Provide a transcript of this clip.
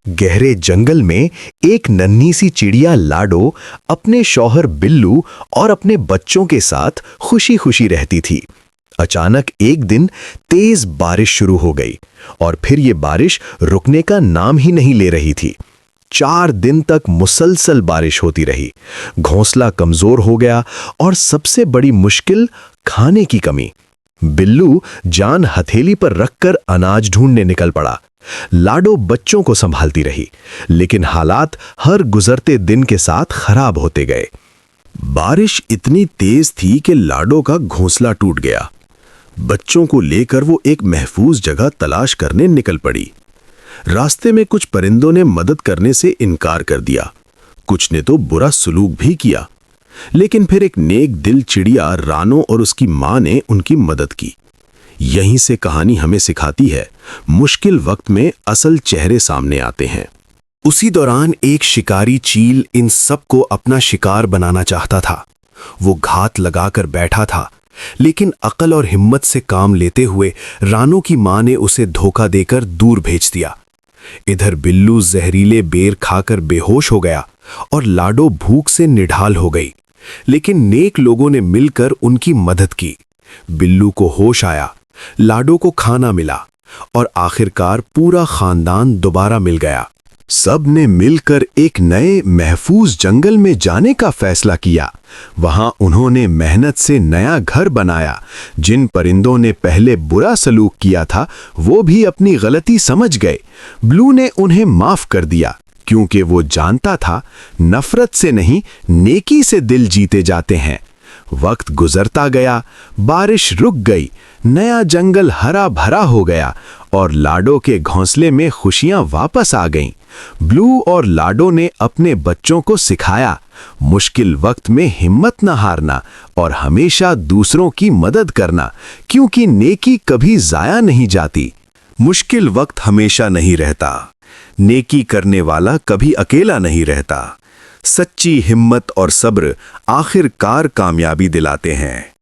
गहरे जंगल में एक नन्ही सी चिड़िया लाडो अपने शौहर बिल्लू और अपने बच्चों के साथ खुशी खुशी रहती थी। अचानक एक दिन तेज बारिश शुरू हो गई और फिर ये बारिश रुकने का नाम ही नहीं ले रही थी। 4 दिन तक मुसलसल बारिश होती रही। घोंसला कमजोर हो गया और सबसे बड़ी मुश्किल खाने की कमी। बिल्लू जान हथेली पर रखकर अनाज ढूंढने निकल पड़ा। लाडो बच्चों को संभालती रही, लेकिन हालात हर गुजरते दिन के साथ खराब होते गए। बारिश इतनी तेज थी कि लाडो का घोंसला टूट गया। बच्चों को लेकर वो एक महफूज जगह तलाश करने निकल पड़ी। रास्ते में कुछ परिंदों ने मदद करने से इनकार कर दिया, कुछ ने तो बुरा सलूक भी किया, लेकिन फिर एक नेक दिल चिड़िया रानो और उसकी मां ने उनकी मदद की। यहीं से कहानी हमें सिखाती है, मुश्किल वक्त में असल चेहरे सामने आते हैं। उसी दौरान एक शिकारी चील इन सबको अपना शिकार बनाना चाहता था। वो घात लगाकर बैठा था, लेकिन अकल और हिम्मत से काम लेते हुए रानो की मां ने उसे धोखा देकर दूर भेज दिया। इधर बिल्लू जहरीले बेर खाकर बेहोश हो गया और लाडो भूख से निढाल हो गई, लेकिन नेक लोगों ने मिलकर उनकी मदद की। बिल्लू को होश आया, लाडो को खाना मिला और आखिरकार पूरा खानदान दोबारा मिल गया। सब ने मिलकर एक नए महफूज जंगल में जाने का फैसला किया। वहां उन्होंने मेहनत से नया घर बनाया। जिन परिंदों ने पहले बुरा सलूक किया था, वो भी अपनी गलती समझ गए। ब्लू ने उन्हें माफ कर दिया, क्योंकि वो जानता था नफरत से नहीं, नेकी से दिल जीते जाते हैं। वक्त गुजरता गया, बारिश रुक गई, नया जंगल हरा भरा हो गया और लाडो के घोंसले में खुशियां वापस आ गईं। ब्लू और लाडो ने अपने बच्चों को सिखाया, मुश्किल वक्त में हिम्मत न हारना और हमेशा दूसरों की मदद करना, क्योंकि नेकी कभी जाया नहीं जाती। मुश्किल वक्त हमेशा नहीं रहता, नेकी करने वाला कभी अकेला नहीं रहता। सच्ची हिम्मत और सब्र आखिरकार कामयाबी दिलाते हैं।